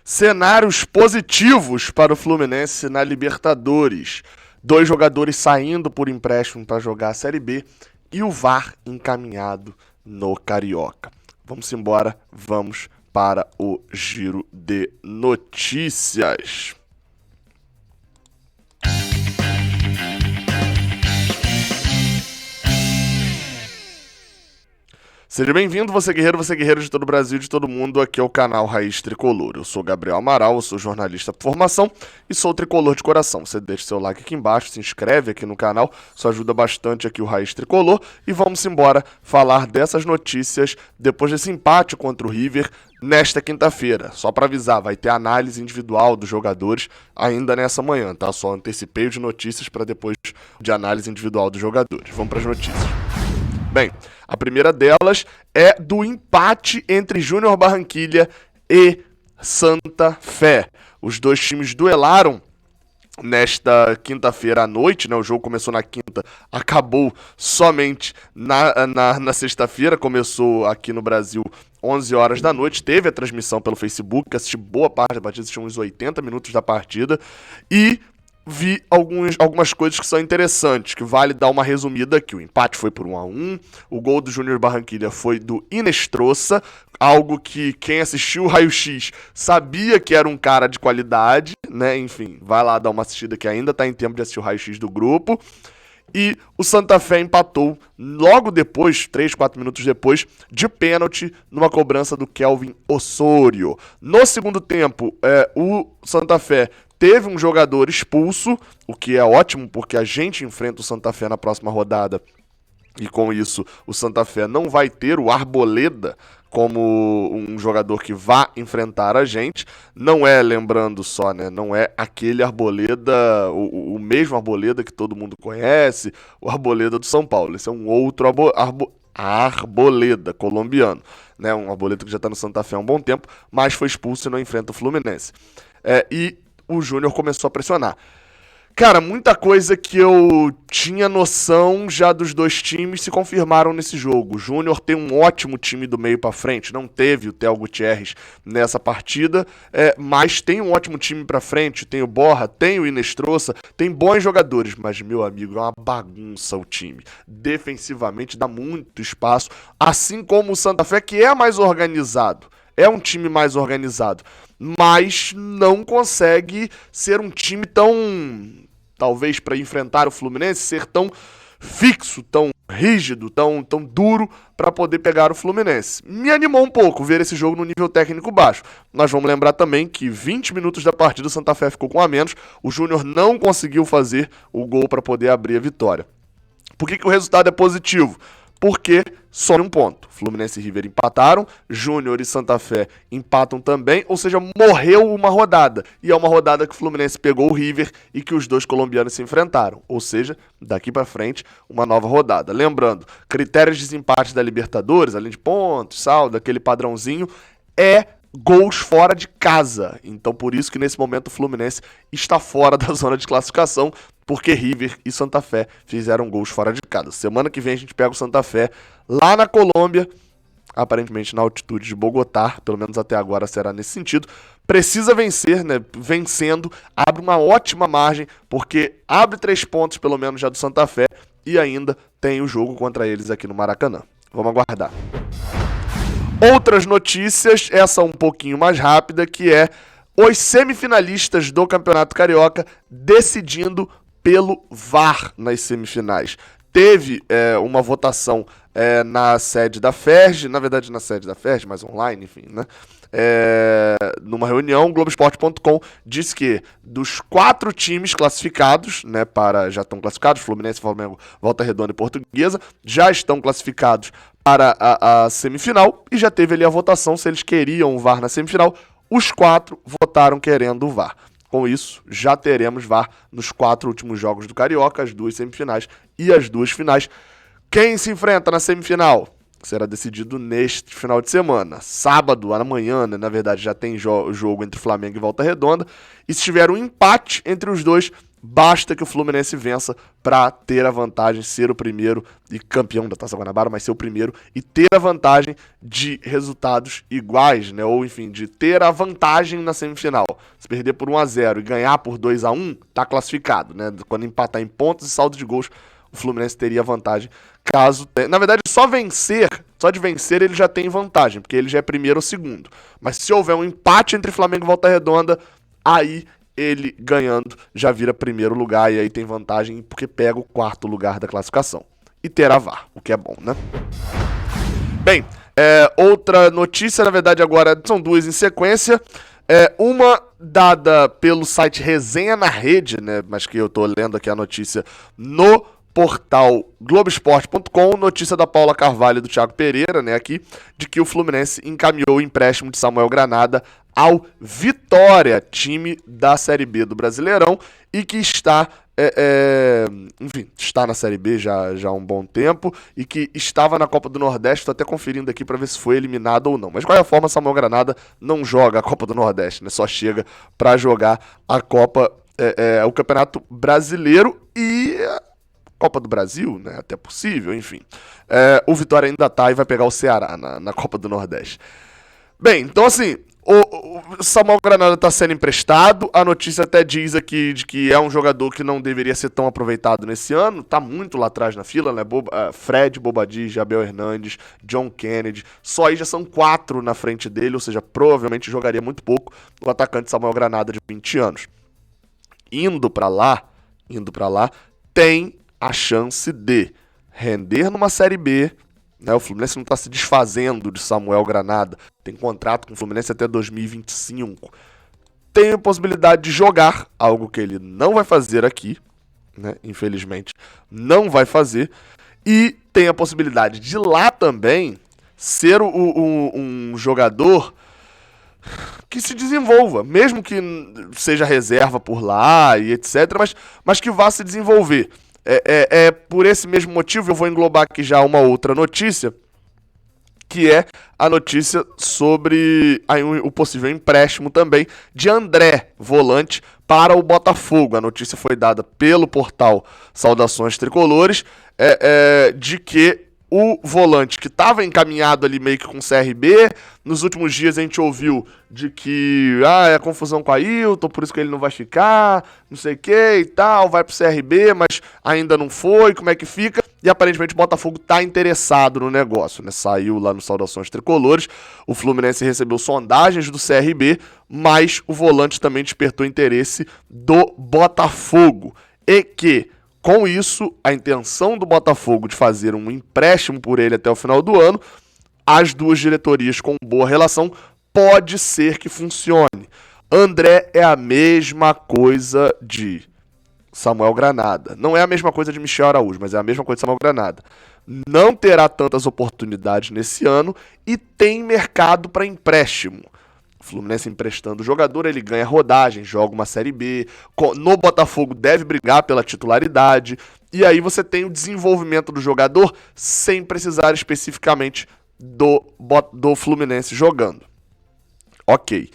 Cenários positivos para o Fluminense na Libertadores. 2 jogadores saindo por empréstimo para jogar a Série B e o VAR encaminhado no Carioca. Vamos embora, vamos para o giro de notícias. Seja bem-vindo, você guerreiro de todo o Brasil, de todo mundo, aqui é o canal Raiz Tricolor. Eu sou Gabriel Amaral, eu sou jornalista por formação e sou tricolor de coração. Você deixa seu like aqui embaixo, se inscreve aqui no canal, isso ajuda bastante aqui o Raiz Tricolor. E vamos embora falar dessas notícias depois desse empate contra o River nesta quinta-feira. Só para avisar, vai ter análise individual dos jogadores ainda nessa manhã, tá? Só antecipei de notícias para depois de análise individual dos jogadores. Vamos para as notícias. Bem, a primeira delas é do empate entre Júnior Barranquilla e Santa Fé. Os dois times duelaram nesta quinta-feira à noite, né? O jogo começou na quinta, acabou somente na sexta-feira, começou aqui no Brasil 11 horas da noite, teve a transmissão pelo Facebook, assisti boa parte da partida, assisti uns 80 minutos da partida e vi algumas coisas que são interessantes, que vale dar uma resumida aqui. O empate foi por 1-1, o gol do Júnior Barranquilla foi do Inestrosa, algo que quem assistiu o Raio X sabia que era um cara de qualidade, né? Enfim, vai lá dar uma assistida que ainda tá em tempo de assistir o Raio X do grupo. E o Santa Fé empatou logo depois, 3, 4 minutos depois, de pênalti, numa cobrança do Kelvin Osório. No segundo tempo, o Santa Fé teve um jogador expulso, o que é ótimo, porque a gente enfrenta o Santa Fé na próxima rodada. E com isso, o Santa Fé não vai ter o Arboleda como um jogador que vá enfrentar a gente. Não é, lembrando só, né? Não é aquele Arboleda, o mesmo Arboleda que todo mundo conhece, o Arboleda do São Paulo. Esse é um outro Arboleda colombiano, né? Um Arboleda que já está no Santa Fé há um bom tempo, mas foi expulso e não enfrenta o Fluminense. E o Júnior começou a pressionar. Cara, muita coisa que eu tinha noção já dos dois times se confirmaram nesse jogo. O Júnior tem um ótimo time do meio pra frente, não teve o Theo Gutierrez nessa partida, mas tem um ótimo time pra frente, tem o Borja, tem o Inestrosa, tem bons jogadores, mas, meu amigo, é uma bagunça o time. Defensivamente dá muito espaço, assim como o Santa Fé, que é mais organizado. É um time mais organizado, mas não consegue ser um time tão, talvez para enfrentar o Fluminense, ser tão fixo, tão rígido, tão duro para poder pegar o Fluminense. Me animou um pouco ver esse jogo no nível técnico baixo. Nós vamos lembrar também que 20 minutos da partida o Santa Fé ficou com a menos, o Júnior não conseguiu fazer o gol para poder abrir a vitória. Por que o resultado é positivo? Porque some um ponto. Fluminense e River empataram, Júnior e Santa Fé empatam também, ou seja, morreu uma rodada. E é uma rodada que o Fluminense pegou o River e que os dois colombianos se enfrentaram. Ou seja, daqui pra frente, uma nova rodada. Lembrando, critérios de desempate da Libertadores, além de pontos, saldo, aquele padrãozinho, gols fora de casa. Então, por isso que nesse momento o Fluminense está fora da zona de classificação, porque River e Santa Fé fizeram gols fora de casa. Semana que vem a gente pega o Santa Fé lá na Colômbia, aparentemente na altitude de Bogotá, pelo menos até agora será nesse sentido. Precisa vencer, né? Vencendo, abre uma ótima margem, porque abre 3 pontos pelo menos já do Santa Fé e ainda tem o jogo contra eles aqui no Maracanã. Vamos aguardar. Outras notícias, essa um pouquinho mais rápida, que é os semifinalistas do Campeonato Carioca decidindo pelo VAR nas semifinais. Teve uma votação na sede da FERJ, na verdade na sede da FERJ, mas online, enfim, né? Numa reunião, Globoesporte.com disse que dos 4 times classificados, né, já estão classificados, Fluminense, Flamengo, Volta Redonda e Portuguesa, já estão classificados para a semifinal e já teve ali a votação se eles queriam o VAR na semifinal. Os 4 votaram querendo o VAR. Com isso, já teremos VAR nos 4 últimos jogos do Carioca, as 2 semifinais e as 2 finais. Quem se enfrenta na semifinal? Será decidido neste final de semana. Sábado, amanhã, né, na verdade, já tem jogo entre Flamengo e Volta Redonda. E se tiver um empate entre os dois, Basta que o Fluminense vença para ter a vantagem, ser o primeiro e campeão da Taça Guanabara, mas ser o primeiro e ter a vantagem de resultados iguais, né? Ou enfim, de ter a vantagem na semifinal. Se perder por 1-0 e ganhar por 2-1, tá classificado, né? Quando empatar em pontos e saldo de gols, o Fluminense teria vantagem. Caso tenha... Na verdade, só de vencer ele já tem vantagem, porque ele já é primeiro ou segundo. Mas se houver um empate entre Flamengo e Volta Redonda, aí ele ganhando já vira primeiro lugar e aí tem vantagem porque pega o quarto lugar da classificação. E terá VAR, o que é bom, né? Bem, outra notícia, na verdade agora são duas em sequência. Uma dada pelo site Resenha na Rede, né? Mas que eu tô lendo aqui a notícia no portal Globoesporte.com, notícia da Paula Carvalho e do Thiago Pereira, né, aqui, de que o Fluminense encaminhou o empréstimo de Samuel Granada ao Vitória, time da Série B do Brasileirão, e que está, enfim, está na Série B já há um bom tempo, e que estava na Copa do Nordeste, estou até conferindo aqui para ver se foi eliminado ou não. Mas de qualquer forma, Samuel Granada não joga a Copa do Nordeste, né, só chega para jogar a Copa, o Campeonato Brasileiro e... Copa do Brasil, né? Até possível, enfim. O Vitória ainda tá e vai pegar o Ceará na Copa do Nordeste. Bem, então assim, o Samuel Granada tá sendo emprestado. A notícia até diz aqui de que é um jogador que não deveria ser tão aproveitado nesse ano. Tá muito lá atrás na fila, né? Fred, Bobadilla, Abel Hernandes, John Kennedy. Só aí já são 4 na frente dele, ou seja, provavelmente jogaria muito pouco o atacante Samuel Granada de 20 anos. Indo pra lá, tem a chance de render numa Série B, né? O Fluminense não está se desfazendo de Samuel Granada, tem contrato com o Fluminense até 2025. Tem a possibilidade de jogar, algo que ele não vai fazer aqui, né? Infelizmente, não vai fazer. E tem a possibilidade de lá também ser um jogador que se desenvolva, mesmo que seja reserva por lá e etc, mas que vá se desenvolver. Por esse mesmo motivo, eu vou englobar aqui já uma outra notícia, que é a notícia sobre o possível empréstimo também de André, volante, para o Botafogo. A notícia foi dada pelo portal Saudações Tricolores, de que o volante que estava encaminhado ali meio que com o CRB, nos últimos dias a gente ouviu de que é confusão com a Ailton, por isso que ele não vai ficar, não sei o que e tal, vai pro CRB, mas ainda não foi, como é que fica? E aparentemente o Botafogo tá interessado no negócio, né? Saiu lá no Saudações Tricolores, o Fluminense recebeu sondagens do CRB, mas o volante também despertou interesse do Botafogo. E que, com isso, a intenção do Botafogo de fazer um empréstimo por ele até o final do ano, as duas diretorias com boa relação, pode ser que funcione. André é a mesma coisa de Samuel Granada. Não é a mesma coisa de Michel Araújo, mas é a mesma coisa de Samuel Granada. Não terá tantas oportunidades nesse ano e tem mercado para empréstimo. O Fluminense emprestando o jogador, ele ganha rodagem, joga uma Série B. No Botafogo deve brigar pela titularidade. E aí você tem o desenvolvimento do jogador sem precisar especificamente do Fluminense jogando. Ok.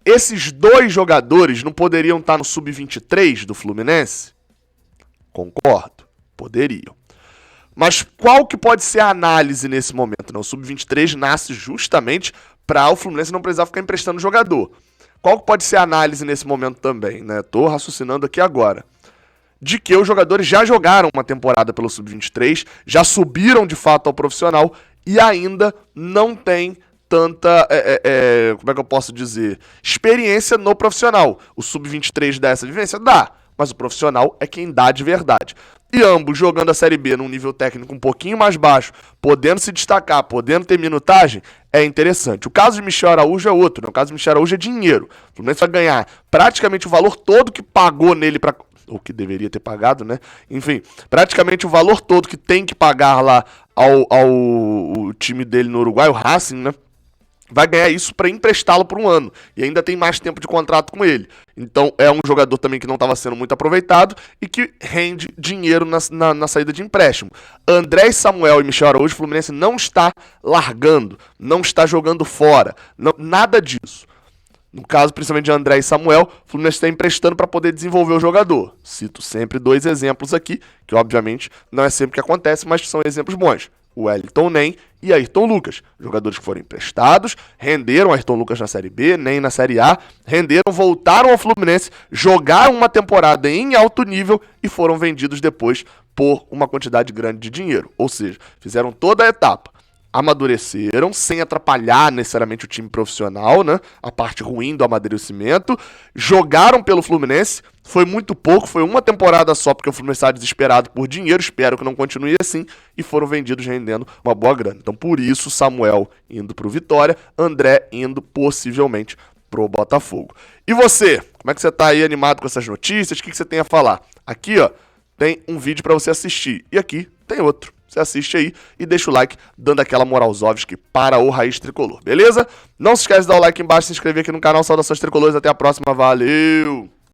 Esses dois jogadores não poderiam estar no Sub-23 do Fluminense? Concordo, poderiam. Mas qual que pode ser a análise nesse momento? O Sub-23 nasce justamente para o Fluminense não precisar ficar emprestando jogador. Qual que pode ser a análise nesse momento também? Tô raciocinando aqui agora. De que os jogadores já jogaram uma temporada pelo Sub-23, já subiram de fato ao profissional e ainda não tem tanta, como é que eu posso dizer, experiência no profissional. O Sub-23 dá essa vivência? Dá, mas o profissional é quem dá de verdade. E ambos jogando a Série B num nível técnico um pouquinho mais baixo, podendo se destacar, podendo ter minutagem, é interessante. O caso de Michel Araújo é outro, né? O caso de Michel Araújo é dinheiro. O Fluminense vai ganhar praticamente o valor todo que pagou nele para... ou que deveria ter pagado, né? Enfim, praticamente o valor todo que tem que pagar lá ao time dele no Uruguai, o Racing, né? Vai ganhar isso para emprestá-lo por um ano. E ainda tem mais tempo de contrato com ele. Então é um jogador também que não estava sendo muito aproveitado e que rende dinheiro na saída de empréstimo. André Samuel e Michel Araújo, o Fluminense não está largando, não está jogando fora. Não, nada disso. No caso, principalmente de André e Samuel, o Fluminense está emprestando para poder desenvolver o jogador. Cito sempre 2 exemplos aqui, que obviamente não é sempre que acontece, mas são exemplos bons. O Wellington Nem e Ayrton Lucas. Jogadores que foram emprestados, renderam. Ayrton Lucas na Série B, Nem na Série A, renderam, voltaram ao Fluminense, jogaram uma temporada em alto nível e foram vendidos depois por uma quantidade grande de dinheiro. Ou seja, fizeram toda a etapa. Amadureceram, sem atrapalhar necessariamente o time profissional, né? A parte ruim do amadurecimento. Jogaram pelo Fluminense, foi muito pouco, foi uma temporada só, porque o Fluminense estava desesperado por dinheiro, espero que não continue assim, e foram vendidos rendendo uma boa grana. Então, por isso, Samuel indo para o Vitória, André indo possivelmente pro Botafogo. E você? Como é que você tá aí animado com essas notícias? O que você tem a falar? Aqui, ó, tem um vídeo para você assistir, e aqui tem outro. Você assiste aí e deixa o like, dando aquela moralzovski para o Raiz Tricolor, beleza? Não se esquece de dar o like embaixo, se inscrever aqui no canal. Saudações tricolores, até a próxima, valeu!